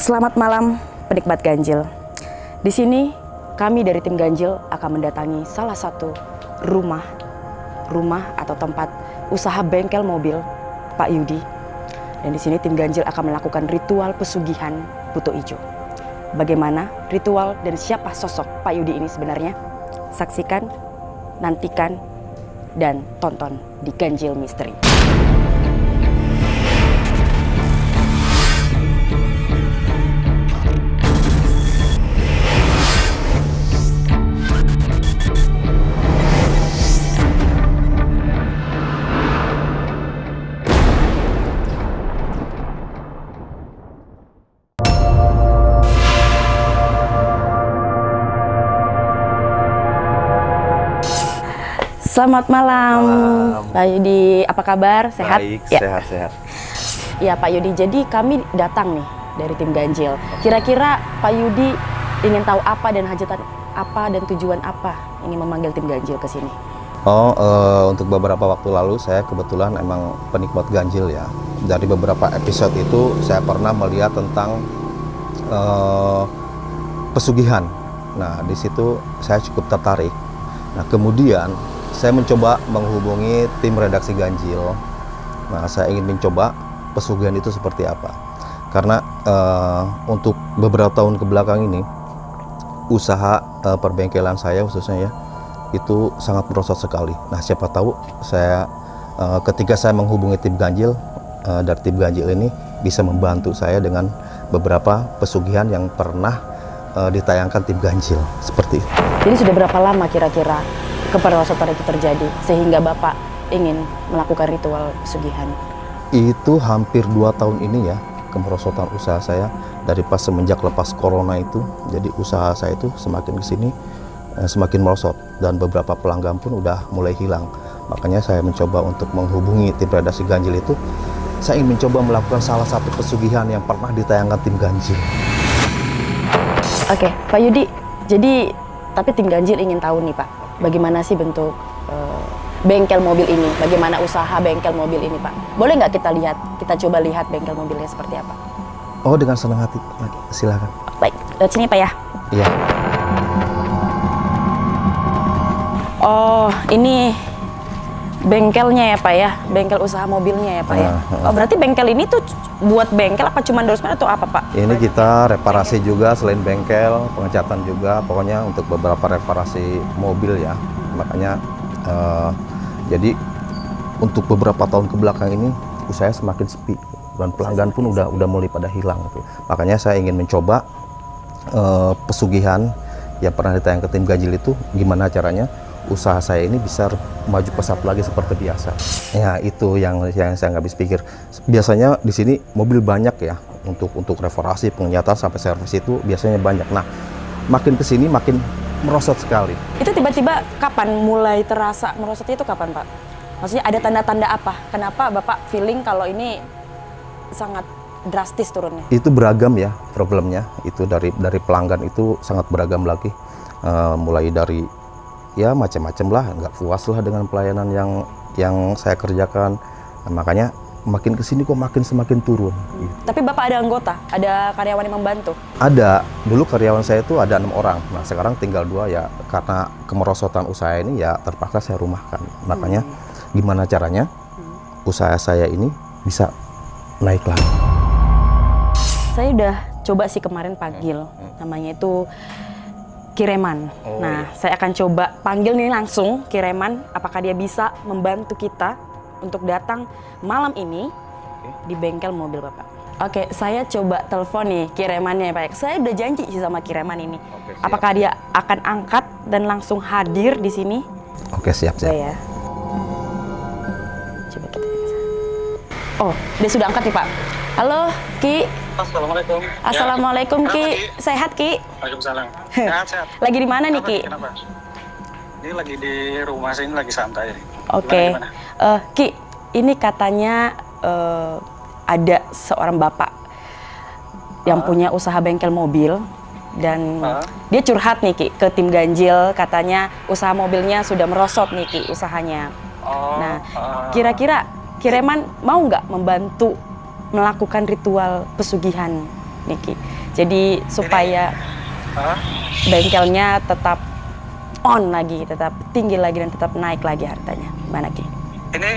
Selamat malam penikmat ganjil. Di sini kami dari tim ganjil akan mendatangi salah satu rumah atau tempat usaha bengkel mobil Pak Yudi. Dan di sini tim ganjil akan melakukan ritual pesugihan Buto Ijo. Bagaimana ritual dan siapa sosok Pak Yudi ini sebenarnya? Saksikan, nantikan, dan tonton di Ganjil Misteri. Selamat malam, Pak Yudi. Apa kabar? Sehat? Baik, ya. sehat. Ya Pak Yudi, jadi kami datang nih dari tim ganjil. Kira-kira Pak Yudi ingin tahu apa dan hajatan apa dan tujuan apa ingin memanggil tim ganjil ke sini? Untuk beberapa waktu lalu saya kebetulan emang penikmat ganjil ya. Dari beberapa episode itu saya pernah melihat tentang pesugihan. Nah, di situ saya cukup tertarik. Nah, kemudian saya mencoba menghubungi tim redaksi Ganjil. Nah, saya ingin mencoba pesugihan itu seperti apa. Karena untuk beberapa tahun ke belakang ini, usaha perbengkelan saya khususnya ya, itu sangat merosot sekali. Nah, siapa tahu saya ketika saya menghubungi tim Ganjil, dari tim Ganjil ini bisa membantu saya dengan beberapa pesugihan yang pernah ditayangkan tim Ganjil, seperti itu. Jadi sudah berapa lama kira-kira keperosotan itu terjadi sehingga Bapak ingin melakukan ritual pesugihan? Itu hampir 2 tahun ini ya, kemerosotan usaha saya dari pas semenjak lepas corona itu. Jadi usaha saya itu semakin kesini semakin merosot dan beberapa pelanggan pun udah mulai hilang. Makanya saya mencoba untuk menghubungi tim redaksi Ganjil itu. Saya ingin mencoba melakukan salah satu pesugihan yang pernah ditayangkan tim Ganjil. Oke, Pak Yudi, jadi tapi tim Ganjil ingin tahu nih Pak, bagaimana sih bentuk bengkel mobil ini? Bagaimana usaha bengkel mobil ini, Pak? Boleh nggak kita lihat? Kita coba lihat bengkel mobilnya seperti apa? Oh, dengan senang hati. Silakan. Baik, lihat sini Pak ya. Iya. Oh, ini bengkelnya ya Pak ya? Bengkel usaha mobilnya ya Pak ya? Oh, berarti bengkel ini tuh buat bengkel apa cuma endorsemen atau apa Pak? Ini kita reparasi juga, selain bengkel, pengecatan juga, pokoknya untuk beberapa reparasi mobil ya. Makanya jadi untuk beberapa tahun ke belakang ini usaha semakin sepi dan pelanggan pun udah mulai pada hilang gitu. Makanya saya ingin mencoba pesugihan yang pernah ditayang ke tim Ganjil itu, gimana caranya usaha saya ini bisa maju pesat lagi seperti biasa. Ya, itu yang saya nggak habis pikir. Biasanya di sini mobil banyak ya, untuk reparasi, pengecatan sampai servis itu biasanya banyak. Nah, makin ke sini makin merosot sekali. Itu tiba-tiba kapan mulai terasa merosotnya itu kapan Pak? Maksudnya ada tanda-tanda apa? Kenapa Bapak feeling kalau ini sangat drastis turunnya? Itu beragam ya problemnya. Itu dari pelanggan itu sangat beragam lagi. Mulai dari ya macam-macam lah, nggak puas lah dengan pelayanan yang saya kerjakan. Nah, makanya makin kesini kok semakin turun. Gitu. Tapi Bapak ada anggota, ada karyawan yang membantu? Ada. Dulu karyawan saya itu ada 6 orang. Nah, sekarang tinggal 2 ya, karena kemerosotan usaha ini ya terpaksa saya rumahkan. Makanya gimana caranya usaha saya ini bisa naik lagi. Saya udah coba sih kemarin panggil, namanya itu Kireman. Nah, saya akan coba panggil nih langsung Kireman, apakah dia bisa membantu kita untuk datang malam ini di bengkel mobil Bapak. Oke, saya coba telepon nih Kiremannya Pak. Saya udah janji sih sama Kireman ini. Apakah dia akan angkat dan langsung hadir di sini? Oke, siap. Ya. Coba kita. Oh, dia sudah angkat nih Pak. Halo, Ki. Assalamualaikum. Assalamualaikum ya. Ki. Sehat Ki? Waalaikumsalam. Sehat. Lagi di mana nih Ki? Kenapa? Ini lagi di rumah sini, lagi santai. Oke. Ki, ini katanya ada seorang bapak yang punya usaha bengkel mobil dan dia curhat nih Ki ke tim Ganjil, katanya usaha mobilnya sudah merosot nih Ki usahanya. Nah, kira-kira Kireman mau nggak membantu melakukan ritual pesugihan Niki. Jadi supaya Hah? bengkelnya tetap on lagi, tetap tinggi lagi dan tetap naik lagi harganya. Mana Ki? Ini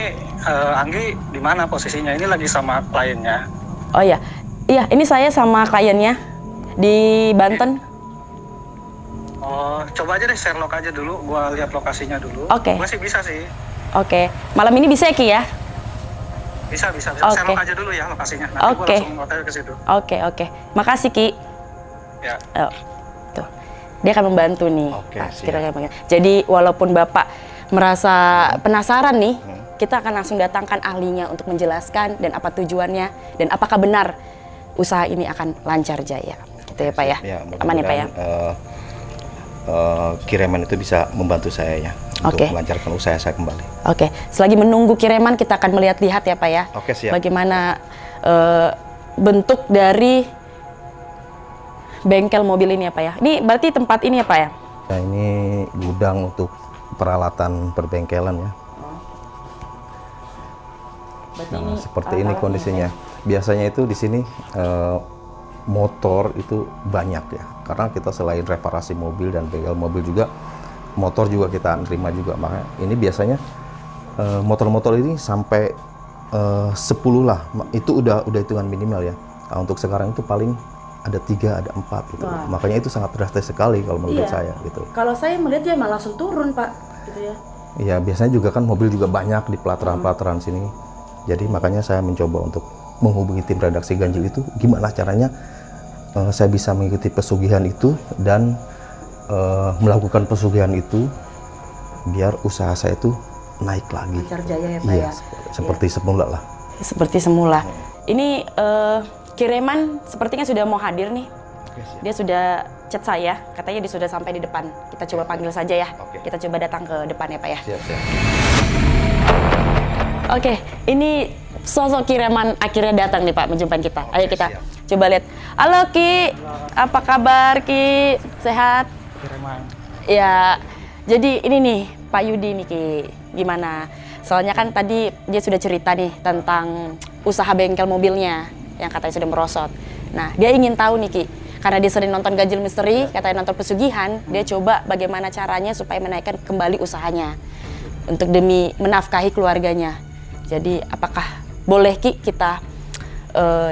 Anggi di mana posisinya? Ini lagi sama kliennya. Oh iya, iya ini saya sama kliennya di Banten. Oh, coba aja deh share log aja dulu. Gua lihat lokasinya dulu. Oke. Gua sih bisa sih. Oke, malam ini bisa ya Ki ya? Bisa. Oke. Share log aja dulu ya lokasinya. Nanti gua Oke. langsung hotel ke situ. Oke. Makasih Ki. Ya. Oh, tuh. Dia akan membantu nih. Oke, Pak. siap. Kira-kira. Jadi walaupun Bapak merasa penasaran nih, kita akan langsung datangkan ahlinya untuk menjelaskan dan apa tujuannya dan apakah benar usaha ini akan lancar jaya. Gitu ya Pak ya. Aman ya Pak ya. Kiriman itu bisa membantu saya ya untuk Oke. melancarkan usaha saya kembali. Oke, selagi menunggu kiriman kita akan melihat-lihat ya Pak ya. Oke, siap. Bagaimana bentuk dari bengkel mobil ini ya Pak ya. Ini berarti tempat ini ya Pak ya? Nah, ini gudang untuk peralatan perbengkelan ya. Berarti Nah, seperti ini kondisinya. Biasanya itu di sini motor itu banyak ya. Karena kita selain reparasi mobil dan bengkel mobil juga, motor juga kita terima juga. Makanya ini biasanya motor-motor ini sampai 10 lah. Itu udah hitungan minimal ya. Nah, untuk sekarang itu paling ada 3, ada 4 gitu. Wah. Makanya itu sangat drastis sekali kalau menurut saya gitu. Kalau saya melihat dia malah langsung turun Pak, gitu ya. Iya, biasanya juga kan mobil juga banyak di pelataran-pelataran sini. Jadi makanya saya mencoba untuk menghubungi tim redaksi Ganjil itu gimana caranya saya bisa mengikuti pesugihan itu dan melakukan pesugihan itu biar usaha saya itu naik lagi. Lancar jaya ya Pak Iya, ya. seperti semula lah. Seperti semula. Ini kiriman sepertinya sudah mau hadir nih. Dia sudah chat saya, katanya dia sudah sampai di depan. Kita coba panggil saja ya. Oke. Kita coba datang ke depan ya Pak ya. Siap. Oke, ini sosok kiriman akhirnya datang nih Pak menjumpai kita. Ayo kita siap. coba lihat. Halo Ki, apa kabar Ki? Sehat? Kiriman. Ya, jadi ini nih Pak Yudi nih Ki, gimana? Soalnya kan tadi dia sudah cerita nih tentang usaha bengkel mobilnya yang katanya sudah merosot. Nah, dia ingin tahu nih Ki, karena dia sering nonton Ganjil Misteri, katanya nonton pesugihan, dia coba bagaimana caranya supaya menaikkan kembali usahanya untuk demi menafkahi keluarganya. Jadi apakah boleh Ki kita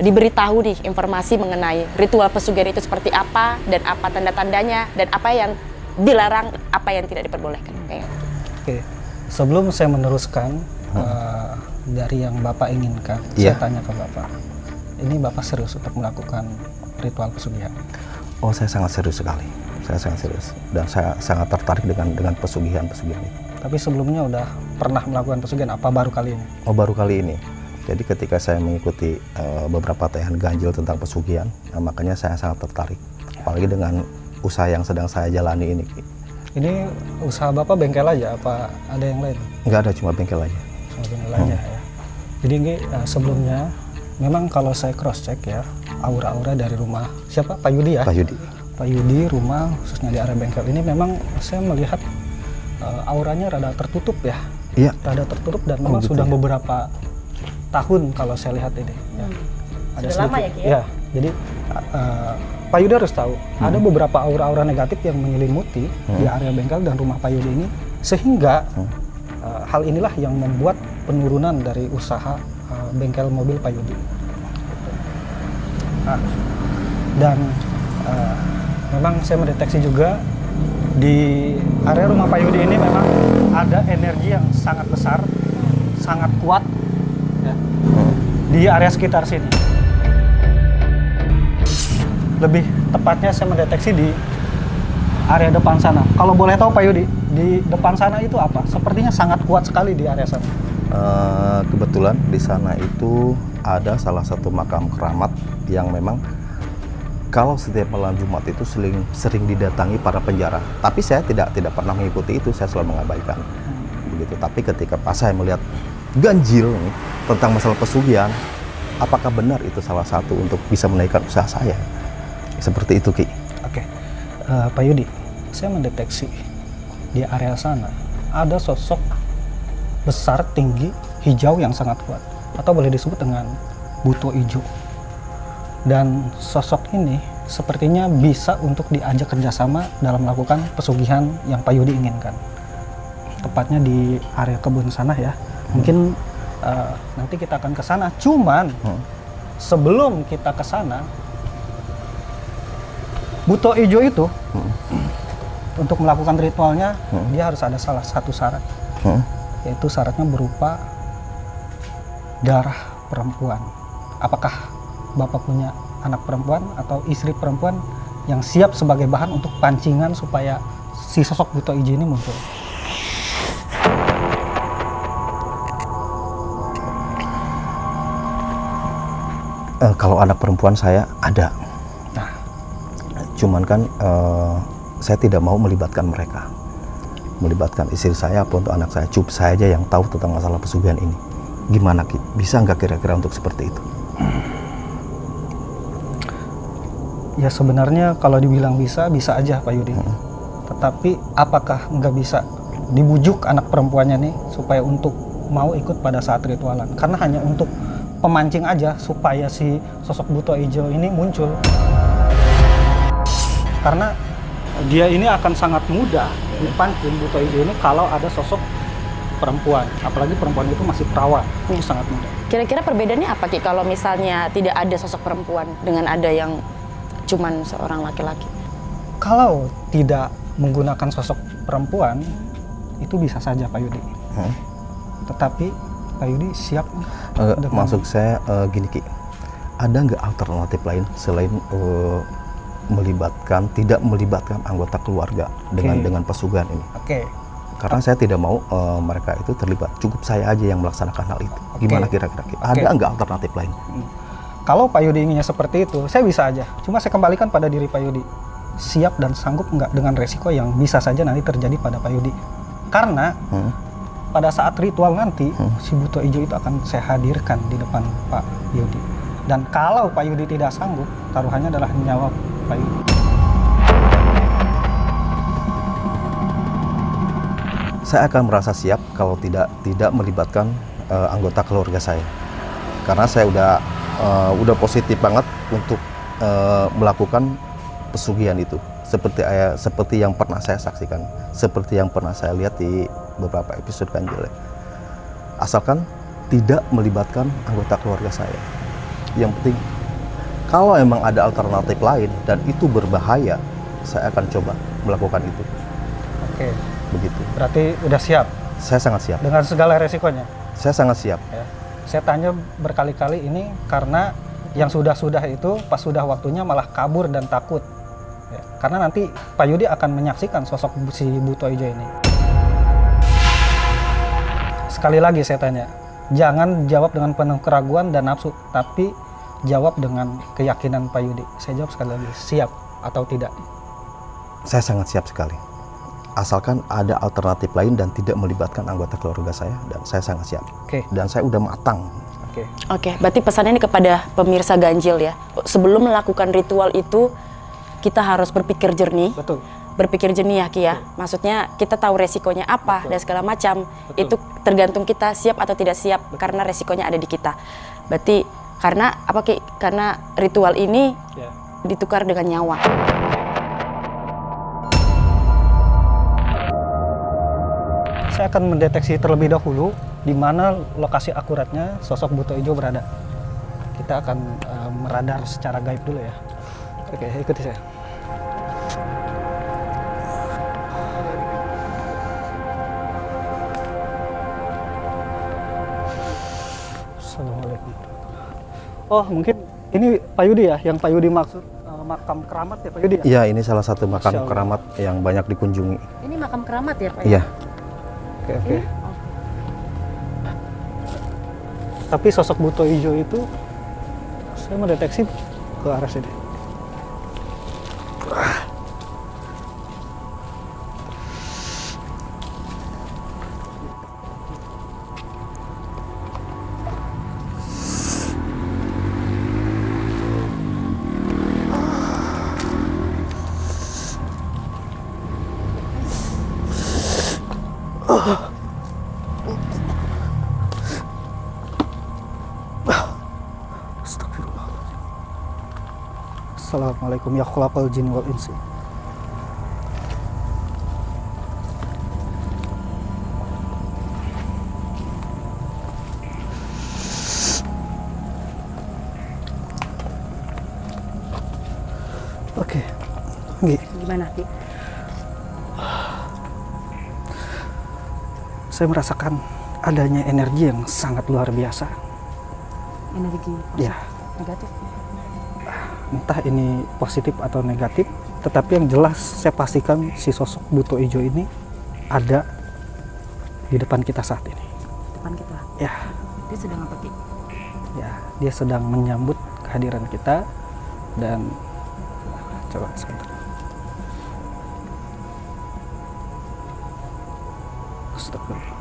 diberitahu nih informasi mengenai ritual pesugihan itu seperti apa dan apa tanda-tandanya dan apa yang dilarang, apa yang tidak diperbolehkan. Oke, sebelum saya meneruskan dari yang Bapak inginkan, Iya. saya tanya ke Bapak, ini Bapak serius untuk melakukan ritual pesugihan? Oh, saya sangat serius sekali. Saya sangat serius dan saya sangat tertarik dengan pesugihan itu. Tapi sebelumnya udah pernah melakukan pesugihan, apa baru kali ini? Oh, baru kali ini. Jadi ketika saya mengikuti beberapa tayangan Ganjil tentang pesugihan, makanya saya sangat tertarik. Apalagi dengan usaha yang sedang saya jalani ini. Ini usaha Bapak bengkel aja, apa ada yang lain? Nggak ada, cuma bengkel aja. Cuma bengkel aja ya. Jadi ini sebelumnya, memang kalau saya cross check ya, aura-aura dari rumah siapa? Pak Yudi ya? Pak Yudi. Pak Yudi, rumah khususnya di area bengkel ini memang saya melihat auranya rada tertutup ya. Iya. Rada tertutup dan memang gitu sudah ya? beberapa tahun kalau saya lihat ini. Ya. Sudah lama ya, Ki, ya? Ya, jadi Pak Yudi harus tahu ada beberapa aura-aura negatif yang menyelimuti di area bengkel dan rumah Pak Yudi ini, sehingga hal inilah yang membuat penurunan dari usaha bengkel mobil Pak Yudi. Nah, dan memang saya mendeteksi juga di area rumah Pak Yudi ini memang ada energi yang sangat besar, sangat kuat ya, di area sekitar sini. Lebih tepatnya saya mendeteksi di area depan sana. Kalau boleh tahu Pak Yudi, di depan sana itu apa? Sepertinya sangat kuat sekali di area sana. Kebetulan di sana itu ada salah satu makam keramat yang memang kalau setiap malam Jumat itu sering didatangi para penjara. Tapi saya tidak pernah mengikuti itu, saya selalu mengabaikan. Begitu. Tapi ketika pas saya melihat Ganjil nih, tentang masalah pesugihan, apakah benar itu salah satu untuk bisa menaikkan usaha saya? Seperti itu, Ki. Oke, Pak Yudi, saya mendeteksi di area sana ada sosok besar, tinggi, hijau yang sangat kuat, atau boleh disebut dengan buto hijau. Dan sosok ini sepertinya bisa untuk diajak kerjasama dalam melakukan pesugihan yang Pak Yudi inginkan. Tepatnya di area kebun sana ya. Mungkin nanti kita akan ke sana. Cuman sebelum kita ke sana, Buto Ijo itu untuk melakukan ritualnya dia harus ada salah satu syarat, yaitu syaratnya berupa darah perempuan. Apakah Bapak punya anak perempuan atau istri perempuan yang siap sebagai bahan untuk pancingan supaya si sosok Buto Ijo ini muncul? Kalau anak perempuan saya ada. Nah, Cuman kan saya tidak mau melibatkan mereka. Melibatkan istri saya atau untuk anak saya. Cukup saya aja yang tahu tentang masalah pesugihan ini. Gimana Ki? Bisa nggak kira-kira untuk seperti itu? ya sebenarnya kalau dibilang bisa, bisa aja Pak Yudi. Tetapi apakah nggak bisa dibujuk anak perempuannya nih supaya untuk mau ikut pada saat ritualan? Karena hanya untuk pemancing aja supaya si sosok Buto Ijo ini muncul. Karena dia ini akan sangat mudah dipancing Buto Ijo ini kalau ada sosok perempuan, apalagi perempuan itu masih perawan, itu sangat mudah. Kira-kira perbedaannya apa Ki kalau misalnya tidak ada sosok perempuan dengan ada yang cuman seorang laki-laki? Kalau tidak menggunakan sosok perempuan, itu bisa saja Pak Yudi. Tetapi Pak Yudi siap? Maksud saya gini Ki, ada nggak alternatif lain selain tidak melibatkan anggota keluarga dengan pesugihan ini? Oke. Karena saya tidak mau mereka itu terlibat. Cukup saya aja yang melaksanakan hal itu. Gimana kira-kira? Ada nggak alternatif lain? Kalau Pak Yudi inginnya seperti itu, saya bisa aja. Cuma saya kembalikan pada diri Pak Yudi. Siap dan sanggup nggak dengan resiko yang bisa saja nanti terjadi pada Pak Yudi. Karena pada saat ritual nanti, si Buto Ijo itu akan saya hadirkan di depan Pak Yudi. Dan kalau Pak Yudi tidak sanggup, taruhannya adalah nyawa Pak Yudi. Saya akan merasa siap kalau tidak melibatkan anggota keluarga saya. Karena saya udah positif banget untuk melakukan pesugihan itu. Seperti yang pernah saya saksikan, seperti yang pernah saya lihat di beberapa episode Ganjil. Asalkan tidak melibatkan anggota keluarga saya. Yang penting, kalau emang ada alternatif lain dan itu berbahaya, saya akan coba melakukan itu. Oke. Begitu. Berarti udah siap? Saya sangat siap. Dengan segala resikonya? Saya sangat siap. Ya. Saya tanya berkali-kali ini karena yang sudah-sudah itu pas sudah waktunya malah kabur dan takut. Ya. Karena nanti Pak Yudi akan menyaksikan sosok si Buto Ijo ini. Sekali lagi saya tanya, jangan jawab dengan penuh keraguan dan nafsu, tapi jawab dengan keyakinan Pak Yudi. Saya jawab sekali lagi, siap atau tidak? Saya sangat siap sekali. Asalkan ada alternatif lain dan tidak melibatkan anggota keluarga saya, dan saya sangat siap. Oke. Dan saya udah matang. Oke, berarti pesannya ini kepada pemirsa Ganjil ya. Sebelum melakukan ritual itu, kita harus berpikir jernih. Betul. Berpikir jernih ya Ki ya. Maksudnya kita tahu resikonya apa dan segala macam. Itu tergantung kita siap atau tidak siap karena resikonya ada di kita. Berarti karena apa Ki? Karena ritual ini ditukar dengan nyawa. Saya akan mendeteksi terlebih dahulu di mana lokasi akuratnya sosok Buto Ijo berada. Kita akan meradar secara gaib dulu ya. Oke, ikuti saya. Assalamualaikum. Oh, mungkin ini Pak Yudi ya, yang Pak Yudi maksud makam keramat ya Pak Yudi? Iya, ini salah satu makam keramat yang banyak dikunjungi. Ini makam keramat ya Pak? Iya. Oke. Tapi sosok Buto Ijo itu saya mendeteksi ke arah sini. Assalamualaikum ya khalaqal jinni wal insi. Oke, Gimana, Ki? saya merasakan adanya energi yang sangat luar biasa. Energi Ya, negatif. entah ini positif atau negatif, tetapi yang jelas saya pastikan si sosok buto ijo ini ada di depan kita saat ini. Depan kita. Ya, Dia sedang apa, Ki? ya, dia sedang menyambut kehadiran kita dan coba sebentar. Astagfirullah.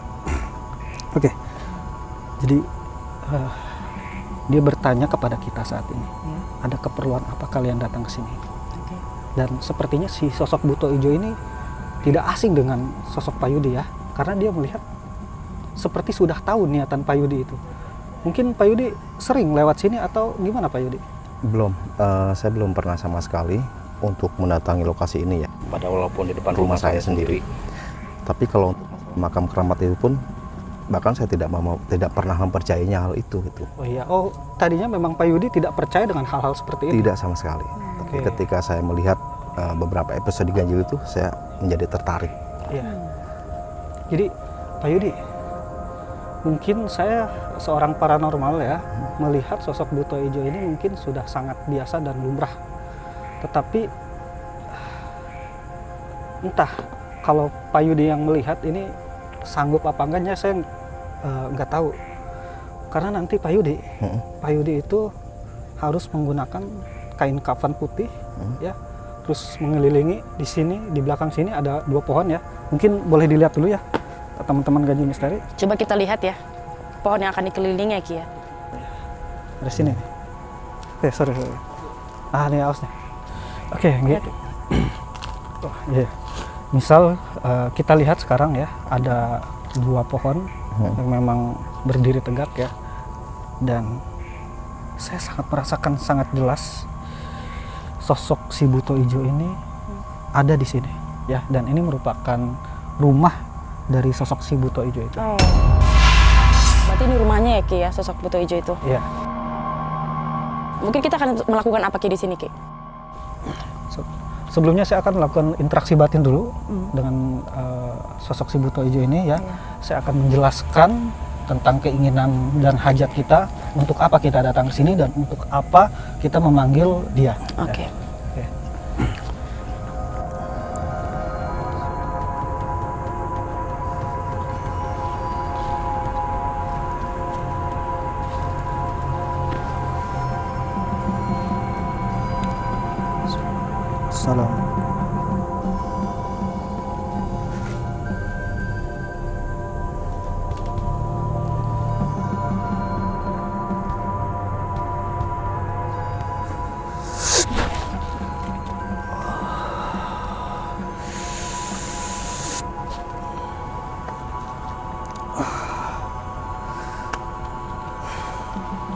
Oke, jadi dia bertanya kepada kita saat ini, Ya. ada keperluan apa kalian datang ke sini? Oke. Dan sepertinya si sosok buto ijo ini tidak asing dengan sosok Pak Yudi ya, karena dia melihat seperti sudah tahu niatan Pak Yudi itu. Mungkin Pak Yudi sering lewat sini atau gimana Pak Yudi? Belum, saya belum pernah sama sekali untuk mendatangi lokasi ini ya. Padahal walaupun di depan rumah saya sendiri. Tapi kalau untuk makam keramat itu pun bahkan saya tidak pernah mempercayainya hal itu gitu. Oh iya, oh tadinya memang Pak Yudi tidak percaya dengan hal-hal seperti itu? Tidak sama sekali. Tapi Oke. ketika saya melihat beberapa episode di Ganjil itu, saya menjadi tertarik. Iya. Jadi Pak Yudi, mungkin saya seorang paranormal ya, melihat sosok buto ijo ini mungkin sudah sangat biasa dan lumrah. Tetapi entah kalau Pak Yudi yang melihat ini sanggup apa enggaknya saya nggak tahu. Karena nanti Pak Yudi itu harus menggunakan kain kafan putih ya, terus mengelilingi di sini, di belakang sini ada 2 pohon ya. Mungkin boleh dilihat dulu ya teman-teman Ganjil Misteri. Coba kita lihat ya, pohon yang akan dikelilingi ya, Ki ya. Dari sini nih. Sorry. Ah, ini awas nih. Oke, gitu. Oh, iya. Misal kita lihat sekarang ya, ada 2 pohon yang memang berdiri tegak ya. Dan saya sangat merasakan sangat jelas sosok si buto ijo ini ada di sini ya, dan ini merupakan rumah dari sosok si buto ijo itu. Oh. Berarti ini rumahnya ya, Ki ya, sosok buto ijo itu. Iya. Mungkin kita akan melakukan apa, Ki, di sini, Ki? Sebelumnya saya akan melakukan interaksi batin dulu dengan sosok si buto ijo ini ya. Saya akan menjelaskan tentang keinginan dan hajat kita, untuk apa kita datang ke sini dan untuk apa kita memanggil dia. Oke. Ya. Oke. Salam.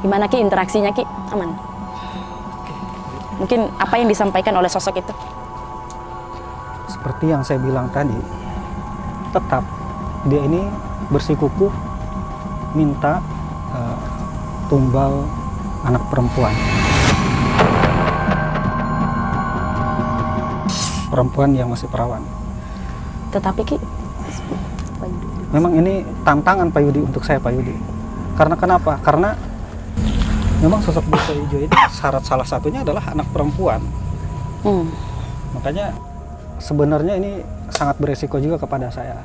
Gimana, Ki, interaksinya, Ki? Aman? Mungkin apa yang disampaikan oleh sosok itu? Seperti yang saya bilang tadi, tetap dia ini bersikukuh minta tumbal anak perempuan. Perempuan yang masih perawan. Tetapi, Ki, Memang ini tantangan Pak Yudi untuk saya, Pak Yudi. Karena kenapa? Karena memang sosok buto ijo ini syarat salah satunya adalah anak perempuan. Makanya sebenarnya ini sangat beresiko juga kepada saya.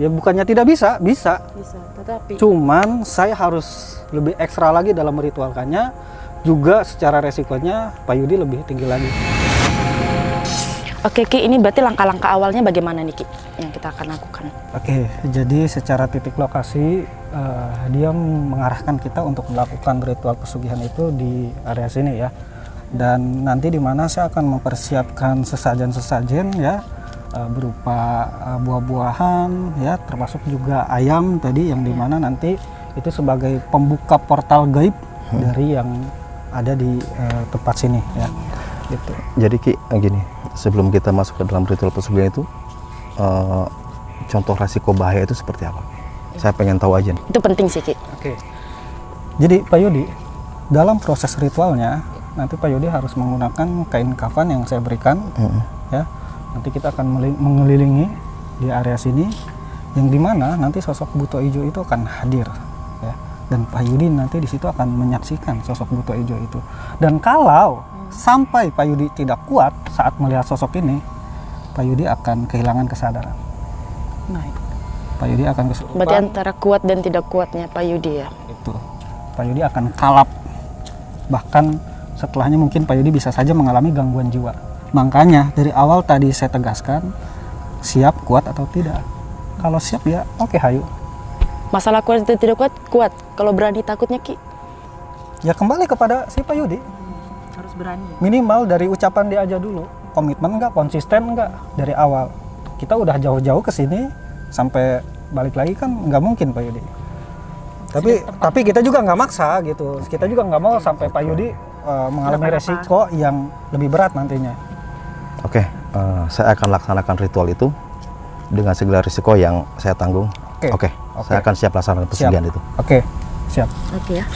Ya bukannya tidak bisa, bisa. tetapi Cuman saya harus lebih ekstra lagi dalam meritualkannya. Juga secara resikonya Pak Yudi lebih tinggi lagi. Oke, Ki, ini berarti langkah-langkah awalnya bagaimana nih, Ki, yang kita akan lakukan? Oke, jadi secara titik lokasi dia mengarahkan kita untuk melakukan ritual pesugihan itu di area sini ya. Dan nanti di mana saya akan mempersiapkan sesajen-sesajen ya, berupa buah-buahan ya, termasuk juga ayam tadi yang dimana nanti itu sebagai pembuka portal gaib dari yang ada di tempat sini ya. gitu. Jadi Ki, gini, sebelum kita masuk ke dalam ritual pesugihan itu, contoh resiko bahaya itu seperti apa? Saya pengen tahu aja nih. Itu penting sih, Ki. Oke. Jadi Pak Yudi, dalam proses ritualnya nanti Pak Yudi harus menggunakan kain kafan yang saya berikan, ya. Nanti kita akan mengelilingi di area sini, yang dimana nanti sosok buto ijo itu akan hadir, ya. Dan Pak Yudi nanti di situ akan menyaksikan sosok buto ijo itu. Dan kalau sampai Pak Yudi tidak kuat saat melihat sosok ini, Pak Yudi akan kehilangan kesadaran. Baik. Pak Yudi akan kesurupan. Berarti antara kuat dan tidak kuatnya Pak Yudi ya. Itu Pak Yudi akan kalap, bahkan setelahnya mungkin Pak Yudi bisa saja mengalami gangguan jiwa. Makanya dari awal tadi saya tegaskan, siap, kuat atau tidak. Kalau siap ya oke, hayu. Masalah kuat atau tidak kuat, kuat. Kalau berani takutnya, Ki. Ya kembali kepada si Pak Yudi, Harus berani. minimal dari ucapan dia aja dulu, komitmen nggak, konsisten nggak dari awal. Kita udah jauh-jauh ke sini, sampai balik lagi kan nggak mungkin Pak Yudi. Tapi kita juga nggak maksa gitu. Kita juga nggak mau sampai Pak Yudi mengalami resiko yang lebih berat nantinya. Oke, saya akan laksanakan ritual itu dengan segala risiko yang saya tanggung. Oke. Saya akan siap laksanakan pesugihan itu. Oke, siap. Oke ya.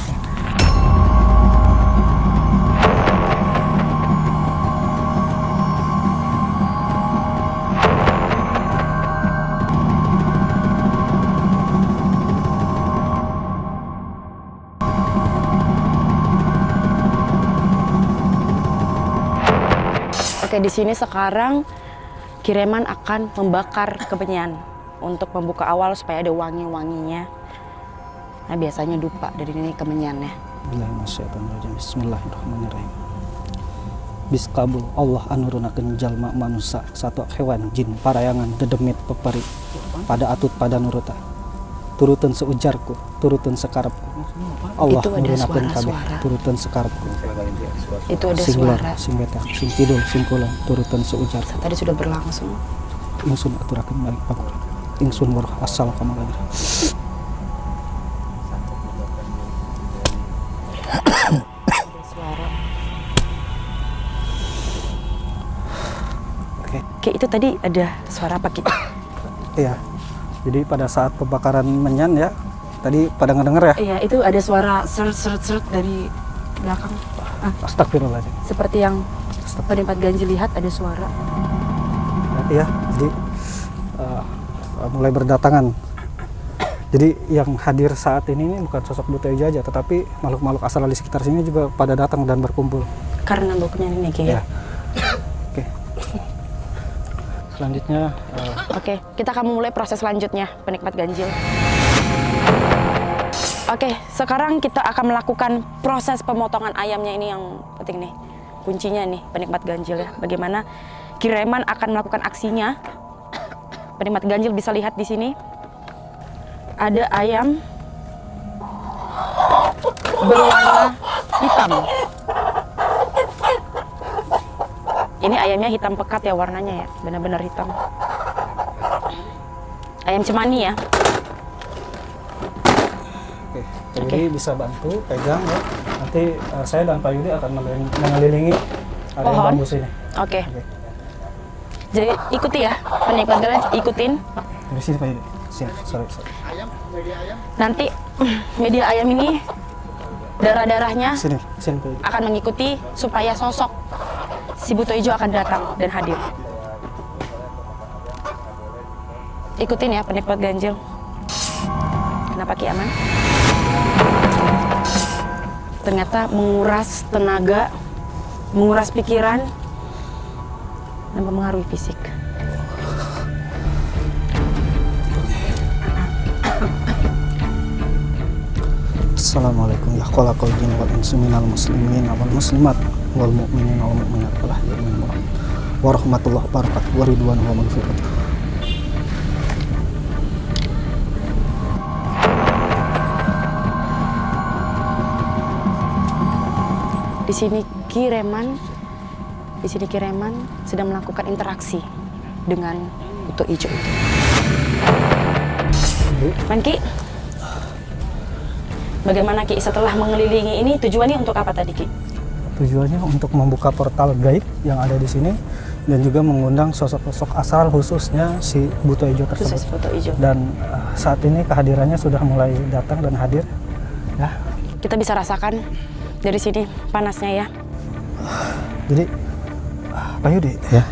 Oke, di sini sekarang Kireman akan membakar kemenyan untuk membuka awal supaya ada wangi-wanginya. Nah, biasanya dupa dari ini kemenyannya. Bismillahirrahmanirrahim. Biskabul Allah anurunakeun jalma manusia satu hewan jin parayangan dedemit peperi pada atut pada nuruta. Turutan seujarku, turutan sekarepku. Allah Itu ada nurunakeun kabeh, suara-suara. turutan sekarepku. Itu ada Sing lor, suara. sing betak, sing kidul, sing kulon, turutan seujarku. Tadi sudah berlangsung. Ingsun aturakeun balik pakur. Ingsun waroh asal kamagadir. Suara. Oke. Ki, itu tadi ada suara apa, Ki? Iya. Jadi pada saat pembakaran menyan ya, tadi pada ngedenger ya. Iya, itu ada suara seret-seret dari belakang. Astagfirullahaladzim. Seperti yang penikmat ganjil lihat ada suara. Ya, jadi mulai berdatangan. Jadi yang hadir saat ini bukan sosok buta ijo aja, tetapi makhluk-makhluk asal di sekitar sini juga pada datang dan berkumpul. Karena baunya ini, Ki. Ya. Oke. Selanjutnya, Oke, kita akan memulai proses selanjutnya, penikmat ganjil. Oke, sekarang kita akan melakukan proses pemotongan ayamnya. Ini yang penting nih, kuncinya nih, penikmat ganjil ya. Bagaimana Kireman akan melakukan aksinya. Penikmat ganjil bisa lihat di sini. Ada ayam berwarna hitam. Ini ayamnya hitam pekat ya warnanya ya, benar-benar hitam. Ayam cemani ya. oke, Pak Yudi bisa bantu pegang ya. Nanti saya dan Pak Yudi akan mengelilingi area Pohon. bambu sini. Oke. Jadi ikuti ya, penikmat ganjil ikutin. Di sini Pak Yudi. Sini, sorry. Nanti media ayam ini darah-darahnya Sini Pak Yudi. akan mengikuti supaya sosok si buto ijo akan datang dan hadir. Ikutin ya penikmat ganjil. Kenapa Ki aman? Ternyata menguras tenaga, menguras pikiran, dan mempengaruhi fisik. Assalamualaikum ya khalaqal jin wal insi minal muslimin wal muslimat wal mu'minin wal mu'minat wal ahyamin warahmatullahi wabarakatuh wa ridwan wa maghfiratuh. Di sini Kireman sedang melakukan interaksi dengan buto ijo itu. Man Ki, bagaimana Ki setelah mengelilingi ini tujuannya untuk apa tadi Ki? Tujuannya untuk membuka portal gaib yang ada di sini dan juga mengundang sosok-sosok asal khususnya si Buto Ijo tersebut. Khusus Buto Ijo. Dan saat ini kehadirannya sudah mulai datang dan hadir. Ya. Kita bisa rasakan dari sini panasnya ya. Jadi Pak Yudi, Ya.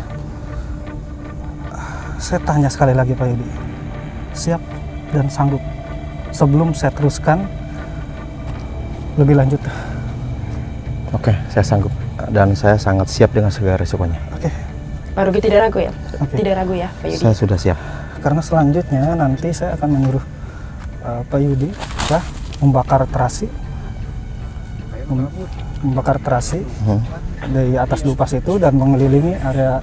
saya tanya sekali lagi Pak Yudi, siap dan sanggup sebelum saya teruskan lebih lanjut. Oke, saya sanggup dan saya sangat siap dengan segala resikonya. Oke. Pak Rugi tidak ragu ya? Oke. Tidak ragu ya Pak Yudi? Saya sudah siap. Karena selanjutnya nanti saya akan menyuruh Pak Yudi ya, membakar terasi, membakar terasi dari atas dupas itu dan mengelilingi area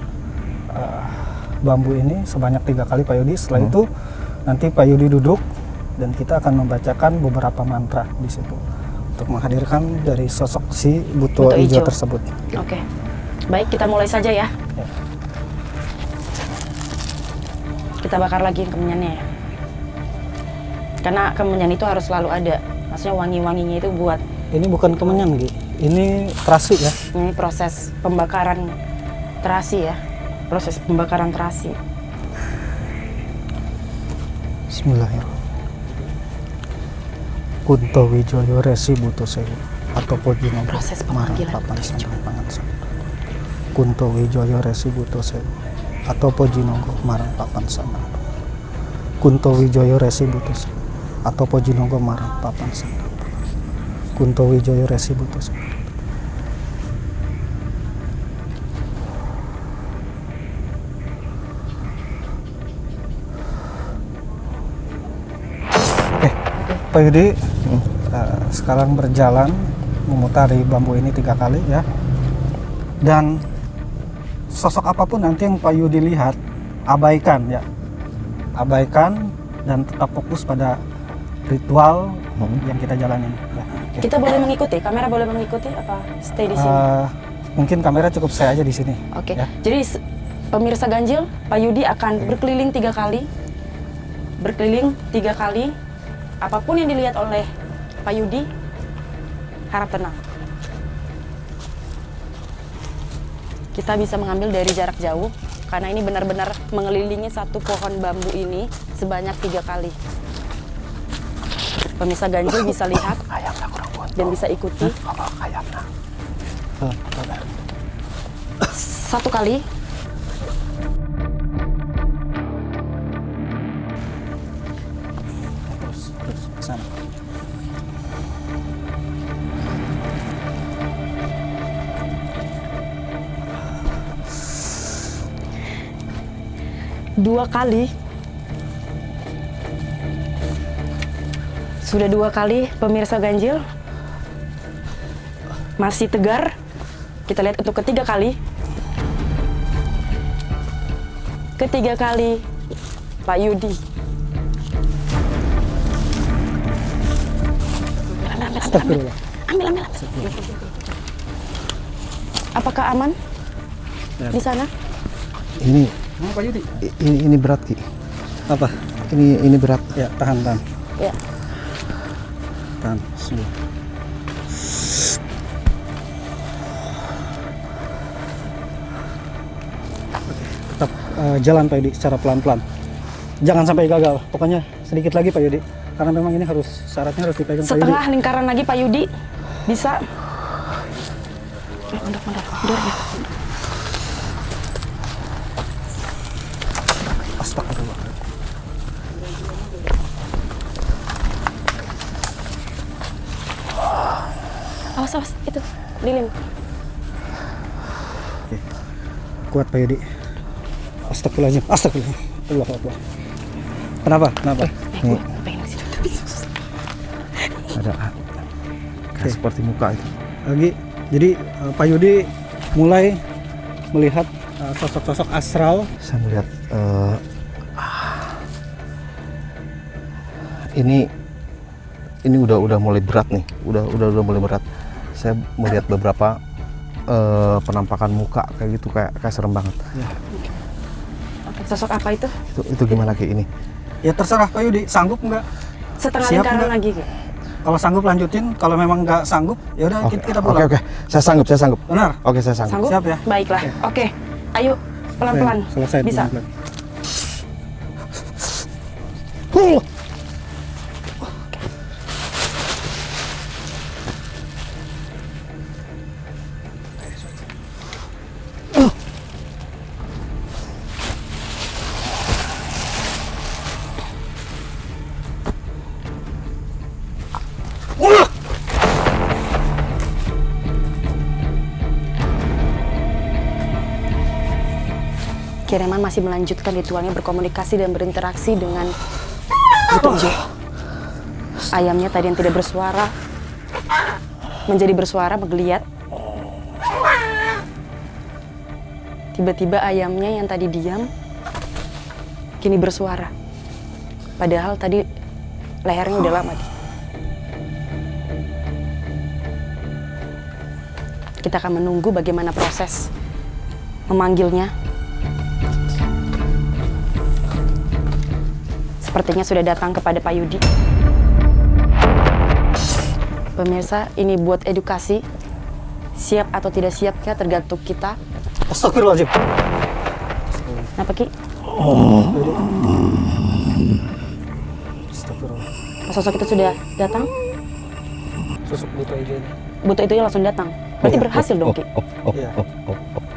bambu ini sebanyak 3 kali Pak Yudi. Setelah itu nanti Pak Yudi duduk dan kita akan membacakan beberapa mantra di situ untuk menghadirkan dari sosok si Buto Buto Ijo Ijo. tersebut. Oke. Baik, kita mulai saja ya. Ya. Kita bakar lagi kemenyannya ya. Karena kemenyan itu harus selalu ada. Maksudnya wangi-wanginya itu buat Ini bukan kemenyan, Gi. Ini terasi ya. ini proses pembakaran terasi ya. Proses pembakaran terasi. Bismillahirrahmanirrahim. Kunto Wijoyo Resi Buto Sewu atau Pojinogo Proses Marang pemanggilan Papan Buto Ijo. Sambang Pangan Sambang. Kunto Wijoyo Resi Buto Sewu atau Pojinogo Marang Papan Sambang. Kunto Wijoyo Resi Buto Sewu atau Pojinogo Marang Papan Sambang. Kunto Wijoyo Resi Buto Sewu. Oke, Pak Yudi, sekarang berjalan memutari bambu ini 3 kali ya. Dan sosok apapun nanti yang Pak Yudi lihat, abaikan ya. Abaikan dan tetap fokus pada ritual yang kita jalanin. Ya, oke. Kita boleh mengikuti, kamera boleh mengikuti apa stay di sini? Mungkin kamera cukup saya aja di sini. Oke. Ya. Jadi pemirsa Ganjil, Pak Yudi akan berkeliling 3 kali. Berkeliling 3 kali. Apapun yang dilihat oleh Pak Yudi, harap tenang. Kita bisa mengambil dari jarak jauh, karena ini benar-benar mengelilingi satu pohon bambu ini sebanyak 3 kali. Pemirsa Ganjil bisa lihat dan bisa ikuti. 1 kali. Terus ke sana. Dua kali. Sudah 2 kali pemirsa Ganjil. Masih tegar. Kita lihat untuk ketiga kali. Ketiga kali Pak Yudi. Astagfirullah. Ambil. Apakah aman di sana? Ini Pak Yudi. ini berat, Ki. Apa? Ini berat. Ya, tahan. Ya. Tahan. Bismillah. Tetap jalan Pak Yudi secara pelan-pelan. Jangan sampai gagal. Pokoknya sedikit lagi Pak Yudi. Karena memang ini syaratnya harus dipegang Pak Yudi. Setengah lingkaran lagi Pak Yudi. Bisa. Mundur ya. Astagfirullah. Awas, itu lilin. Oke. Kuat Pak Yudi. Astagfirullahaladzim. Allah. Kenapa? Pengen di situ. Ada kayak seperti muka itu. Lagi. Jadi Pak Yudi mulai melihat sosok-sosok astral. Saya melihat ini udah mulai berat nih. Udah mulai berat. Saya melihat beberapa penampakan muka kayak gitu, kayak serem banget. Ya. Oke, sosok apa itu? Itu gimana kayak ini? Ya terserah Pak Yudi. Sanggup nggak? Setengah Siap lingkaran nggak? lagi. Kalau sanggup lanjutin, kalau memang nggak sanggup, ya udah kita pulang. Oke. Saya sanggup. Benar? Oke, saya sanggup. Sanggup? Siap ya? Baiklah. Oke. Ayo pelan-pelan. Selesai. Bisa. Kireman masih melanjutkan ritualnya berkomunikasi dan berinteraksi dengan Butojo. Ayamnya tadi yang tidak bersuara menjadi bersuara, menggeliat. Tiba-tiba ayamnya yang tadi diam kini bersuara. Padahal tadi lehernya udah lama. Kita akan menunggu bagaimana proses memanggilnya. Sepertinya sudah datang kepada Pak Yudi. Pemirsa, ini buat edukasi. Siap atau tidak siapnya tergantung kita. Astagfirullahaladzim. Kenapa, Ki? Astagfirullah. Sosok itu sudah datang? Susuk buto hijau ini. Buto itu langsung datang. Berarti berhasil dong, Ki? Iya.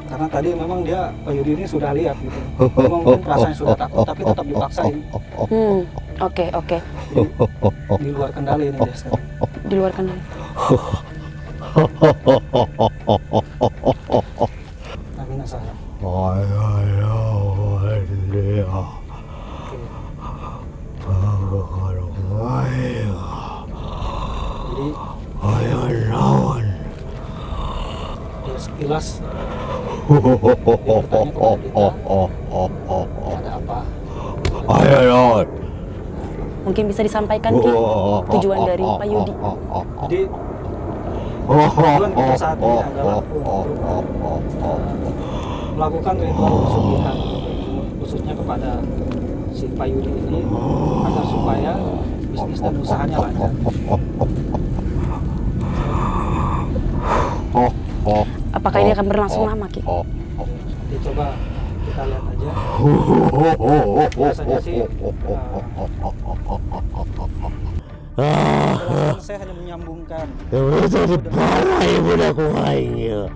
Karena tadi memang dia Pak Yudi ini sudah lihat gitu. Mungkin rasanya sudah takut tapi tetap dipaksain. Oke. Di luar kendali ini dia sekarang. Di luar kendali. Amina Sahra. Jadi dia sekilas dia bertanya kepada kita, ada apa? Mungkin bisa disampaikan, Ki, tujuan dari Pak Yudi. Jadi tujuan kita saat ini adalah untuk melakukan ritual pesugihan, khususnya kepada si Pak Yudi ini, agar supaya bisnis dan usahanya lancar. Apakah ini akan berlangsung lama, Ki? Jadi coba kita lihat aja. Biasanya sih saya hanya menyambungkan.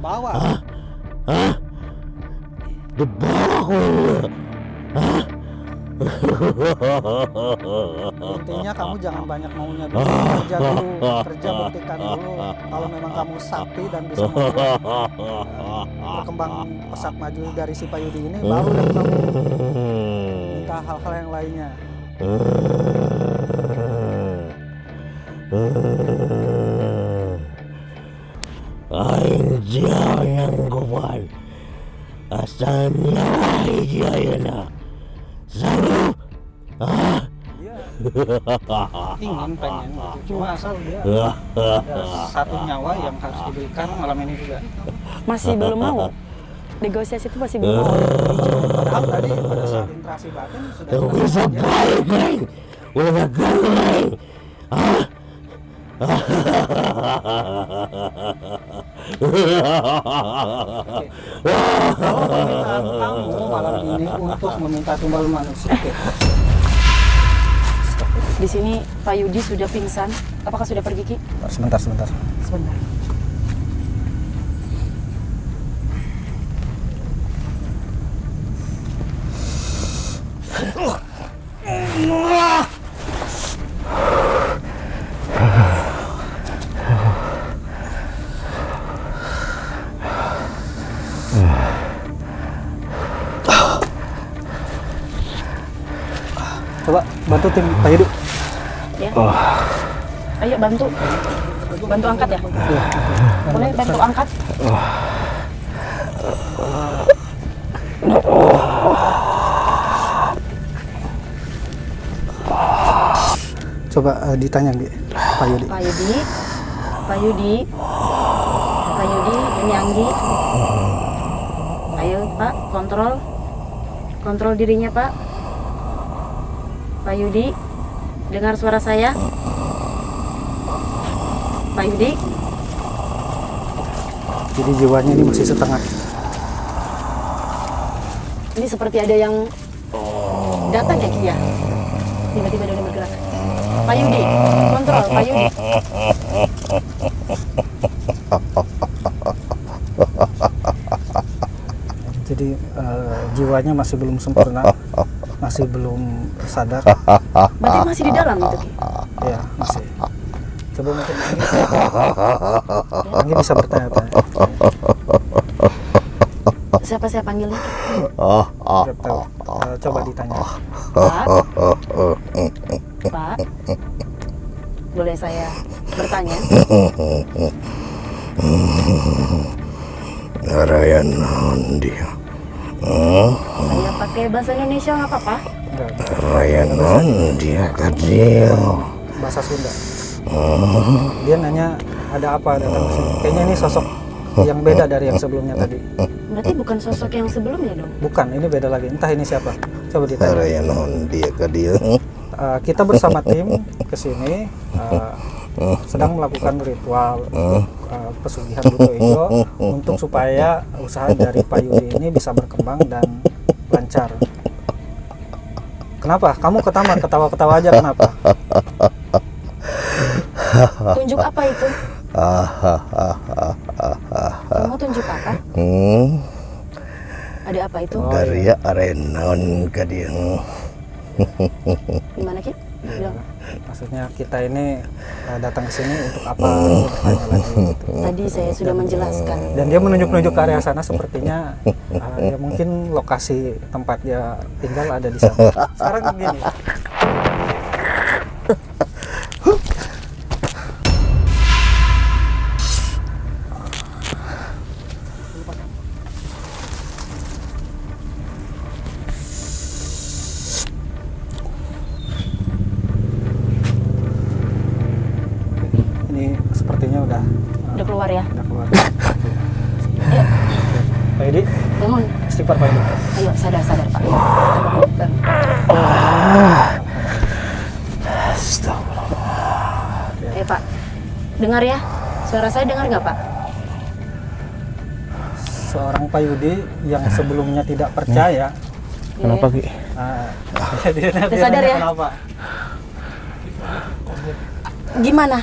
Bawa. Intinya kamu jangan banyak maunya dulu. Kerja dulu, buktikan dulu. Kalau memang kamu sakti dan bisa berkembang pesat maju dari si Pak Yudi ini, baru deh kamu minta hal-hal yang lainnya. Aing yang kuat, asalnya hijayana. Sanggup? Ingin pengen gitu. Cuma asal dia ada satu nyawa yang harus diberikan malam ini juga. Masih belum mau. Negosiasi itu masih belum mau. Padahal tadi pada saat interaksi batin sudah Bisa balik, Neng. Udah ganteng. Kalau permintaan kamu malam ini untuk meminta tumbal manusia. Di sini Pak Yudi sudah pingsan. Apakah sudah pergi, Ki? Sebentar. Sebentar. Coba bantu tim Pak Yudi. Ya. Ayo bantu. Bantu angkat ya? Boleh bantu angkat? Coba ditanya Pak Yudi. Pak Yudi, ini Anggi. Ayo Pak, kontrol dirinya Pak. Pak Yudi, dengar suara saya? Pak Yudi. Jadi jiwanya ini masih setengah. Ini seperti ada yang datang ya Ki ya. Tiba-tiba ada yang bergerak. Pak Yudi, kontrol Pak Yudi. Jadi jiwanya masih belum sempurna, masih belum sadar. Berarti masih di dalam itu Ki. Ya, masih. Coba mungkin Anggi bisa bertanya-tanya. Siapa saya panggilnya? Nggak tahu. Coba ditanya. Pak. Pak. Boleh saya bertanya? Raya non dia. Saya pakai bahasa Indonesia nggak apa-apa? Enggak, Raya non dia kadil. bahasa Sunda. Dia nanya ada apa datang ke sini. Kayaknya ini sosok yang beda dari yang sebelumnya tadi. Berarti bukan sosok yang sebelumnya dong? Bukan, ini beda lagi. Entah ini siapa. Coba ditanya. Raya non dia kadil. Kita bersama tim ke sini sedang melakukan ritual untuk pesugihan Buto Ijo untuk supaya usaha dari Pak Yudi ini bisa berkembang dan lancar. Kenapa? Kamu ketawa-ketawa aja kenapa? Tunjuk apa itu? Kamu tunjuk apa? Ada apa itu? Dari arenon kadil. Gimana Ki? Bilang. Maksudnya kita ini datang ke sini untuk apa? Bertanya lagi gitu. Tadi saya sudah menjelaskan. Dan dia menunjuk-nunjuk ke area sana, sepertinya ya mungkin lokasi tempat dia tinggal ada di sana. Sekarang begini. Ini sepertinya udah Udah keluar ya? udah keluar. Ya, Pak Yudi, bangun. istighfar Pak Yudi. Ayo, sadar Pak. Bangun. Astagfirullah. Pak, dengar ya? Suara saya dengar nggak Pak? Seorang Pak Yudi yang sebelumnya tidak percaya. Kenapa Ki? Dia sadar nanya ya? Kenapa? Gimana?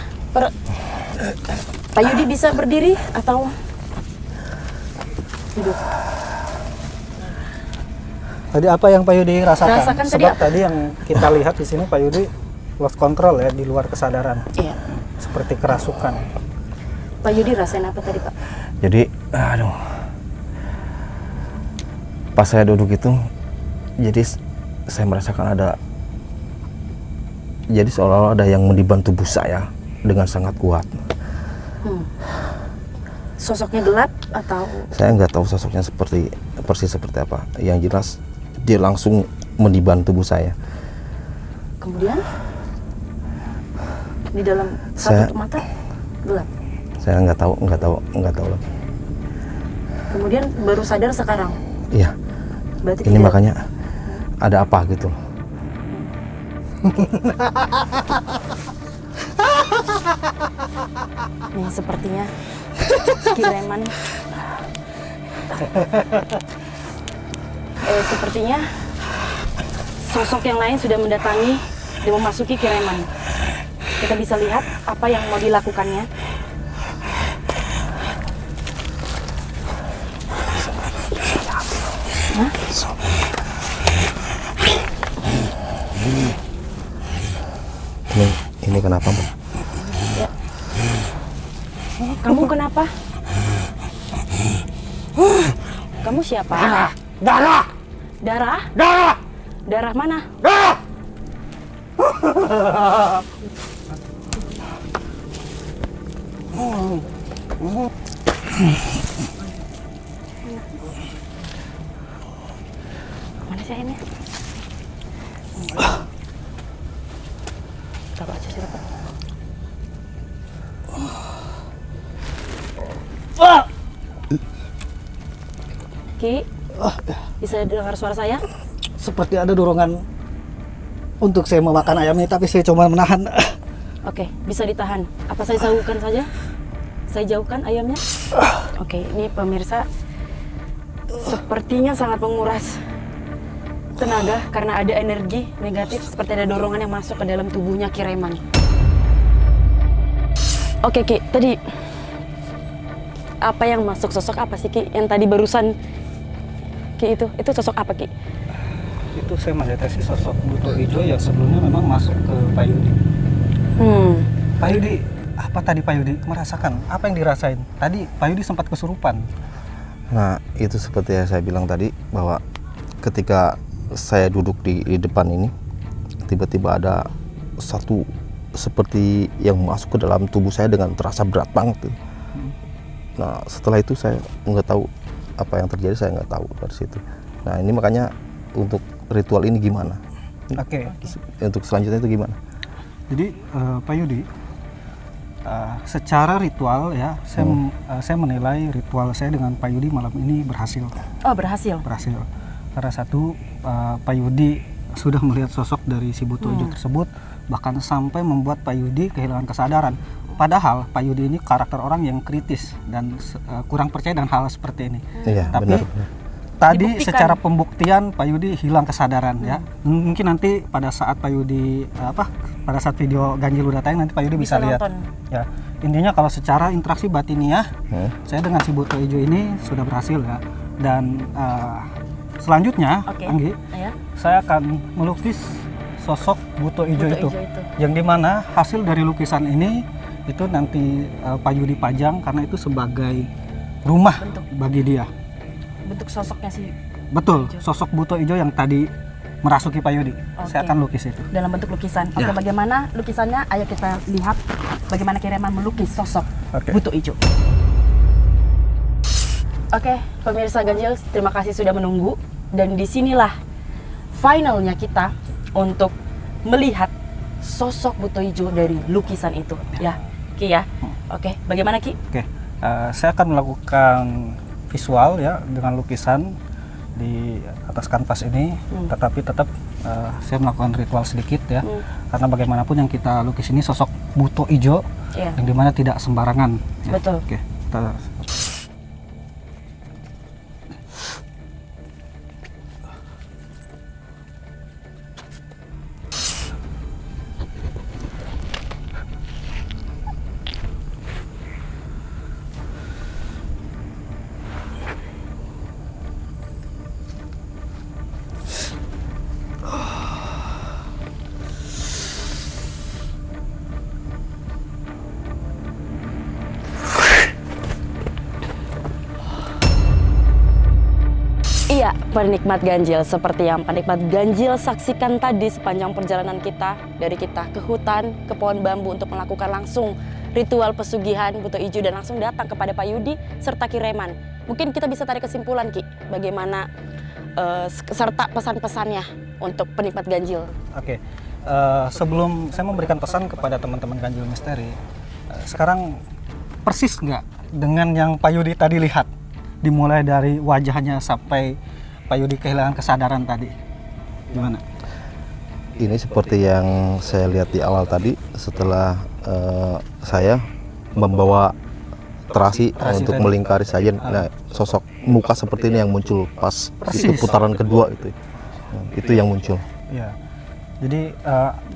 Pak Yudi bisa berdiri atau duduk? Tadi apa yang Pak Yudi rasakan? Rasakan tadi Sebab apa? tadi yang kita lihat di sini Pak Yudi lost control ya, di luar kesadaran, Iya. seperti kerasukan. Pak Yudi rasain apa tadi Pak? Jadi, aduh, pas saya duduk itu, jadi saya merasakan ada, jadi seolah-olah ada yang meniban tubuh saya dengan sangat kuat. Sosoknya gelap atau? Saya nggak tahu sosoknya persis seperti apa. Yang jelas dia langsung meniban tubuh saya. Kemudian di dalam Saya- satu mata gelap. Saya nggak tahu lagi. Kemudian baru sadar sekarang. Iya, Berarti ini tidak- makanya ada apa gitu. Nih sepertinya Kireman. Sepertinya sosok yang lain sudah mendatangi dan memasuki Kireman. Kita bisa lihat apa yang mau dilakukannya. Hah? Ini kenapa, Mbak? Kamu kenapa? Kamu siapa? Darah! Darah? Darah! Darah mana? Darah! Mana sih ini? Taruh aja sih, Pak. Ki, bisa dengar suara saya? Seperti ada dorongan untuk saya memakan ayam ini, tapi saya coba menahan. Oke, bisa ditahan. Apa saya jauhkan saja? Saya jauhkan ayamnya. Oke, ini pemirsa sepertinya sangat menguras tenaga karena ada energi negatif seperti ada dorongan yang masuk ke dalam tubuhnya Ki Reman. Oke Ki, tadi apa yang masuk, sosok apa sih Ki? Yang tadi barusan Ki itu sosok apa Ki? Itu saya mendeteksi sosok buto hijau yang sebelumnya memang masuk ke Pak Yudi. Pak Yudi, apa tadi Pak Yudi merasakan? Apa yang dirasain? Tadi Pak Yudi sempat kesurupan. Nah, itu seperti yang saya bilang tadi, bahwa ketika saya duduk di depan ini, tiba-tiba ada satu seperti yang masuk ke dalam tubuh saya dengan terasa berat banget. Nah, setelah itu saya nggak tahu apa yang terjadi, saya nggak tahu dari situ. Nah, ini makanya untuk ritual ini gimana? Oke. Untuk selanjutnya itu gimana? Jadi Pak Yudi, secara ritual ya, saya menilai ritual saya dengan Pak Yudi malam ini berhasil. Oh, berhasil. Berhasil. Karena satu, Pak Yudi sudah melihat sosok dari si buto hijau tersebut, bahkan sampai membuat Pak Yudi kehilangan kesadaran. Padahal Pak Yudi ini karakter orang yang kritis dan kurang percaya dengan hal seperti ini. Iya, Tapi benar. tadi Dibuktikan. secara pembuktian Pak Yudi hilang kesadaran ya. Mungkin nanti pada saat Pak Yudi pada saat video ganjil udah tayang nanti Pak Yudi bisa lihat. nonton. Ya, intinya kalau secara interaksi batiniah saya dengan si buto hijau ini sudah berhasil ya. Dan selanjutnya, Oke. Anggi, Ya. saya akan melukis sosok buto hijau Buto itu. hijau itu. Yang dimana hasil dari lukisan ini itu nanti Pak Yudi pajang karena itu sebagai rumah Bentuk. bagi dia. Bentuk sosoknya sih Betul, hijau. sosok buto hijau yang tadi merasuki Pak Yudi. Oke. Saya akan lukis itu. dalam bentuk lukisan. Oke, Ya. bagaimana lukisannya? Ayo kita lihat bagaimana Ki Reman melukis sosok Oke. buto hijau. Oke, pemirsa Ganjil, terima kasih sudah menunggu. Dan disinilah finalnya kita untuk melihat sosok buto hijau dari lukisan itu. Ya, Ki ya. Oke, bagaimana Ki? Oke, saya akan melakukan visual ya dengan lukisan di atas kanvas ini, tetapi tetap saya melakukan ritual sedikit ya, karena bagaimanapun yang kita lukis ini sosok buto hijau Iya. yang dimana tidak sembarangan. Ya. Betul. Oke, kita Iya, penikmat ganjil, seperti yang penikmat ganjil saksikan tadi sepanjang perjalanan kita, dari kita ke hutan, ke pohon bambu untuk melakukan langsung ritual pesugihan buto hijau dan langsung datang kepada Pak Yudi serta Ki Reman. Mungkin kita bisa tarik kesimpulan Ki, bagaimana serta pesan-pesannya untuk penikmat ganjil. Oke, sebelum saya memberikan pesan kepada teman-teman ganjil misteri, sekarang persis nggak dengan yang Pak Yudi tadi lihat? Dimulai dari wajahnya sampai Pak Yudi kehilangan kesadaran tadi. Gimana? Ini seperti yang saya lihat di awal tadi, setelah saya membawa terasi untuk tadi. melingkari sajen. Nah, sosok muka seperti ini yang muncul pas itu putaran kedua itu. Nah, itu yang muncul. Ya. Jadi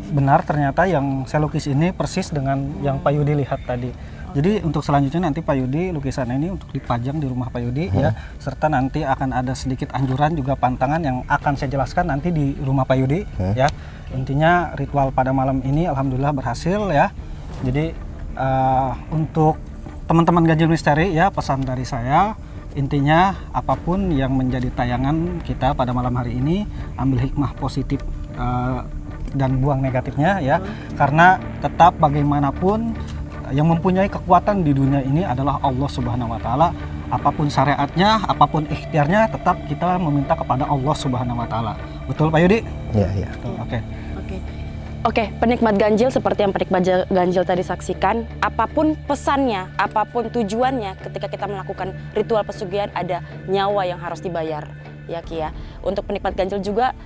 benar ternyata yang saya lukis ini persis dengan yang Pak Yudi lihat tadi. Jadi untuk selanjutnya nanti Pak Yudi lukisan ini untuk dipajang di rumah Pak Yudi ya, serta nanti akan ada sedikit anjuran juga pantangan yang akan saya jelaskan nanti di rumah Pak Yudi ya. Intinya ritual pada malam ini alhamdulillah berhasil ya. Jadi untuk teman-teman ganjil misteri ya, pesan dari saya intinya apapun yang menjadi tayangan kita pada malam hari ini, ambil hikmah positif dan buang negatifnya ya, karena tetap bagaimanapun yang mempunyai kekuatan di dunia ini adalah Allah Subhanahu wa taala. Apapun syariatnya, apapun ikhtiarnya, tetap kita meminta kepada Allah Subhanahu wa taala. Betul Pak Yudi? Iya, iya. Betul. Oke. Oke, penikmat ganjil seperti yang penikmat ganjil tadi saksikan, apapun pesannya, apapun tujuannya ketika kita melakukan ritual pesugihan ada nyawa yang harus dibayar. Ya Ki ya. Untuk penikmat ganjil juga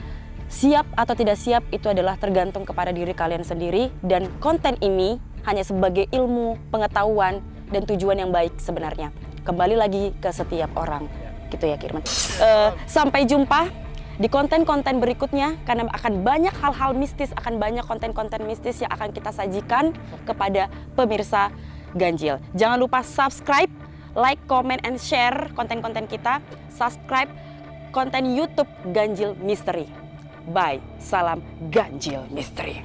Siap atau tidak siap itu adalah tergantung kepada diri kalian sendiri, dan konten ini hanya sebagai ilmu, pengetahuan, dan tujuan yang baik sebenarnya. Kembali lagi ke setiap orang, gitu ya Kirman. Sampai jumpa di konten-konten berikutnya, karena akan banyak hal-hal mistis, akan banyak konten-konten mistis yang akan kita sajikan kepada pemirsa Ganjil. Jangan lupa subscribe, like, comment, and share konten-konten kita. Subscribe konten YouTube Ganjil Misteri. Bye, salam Ganjil Misteri.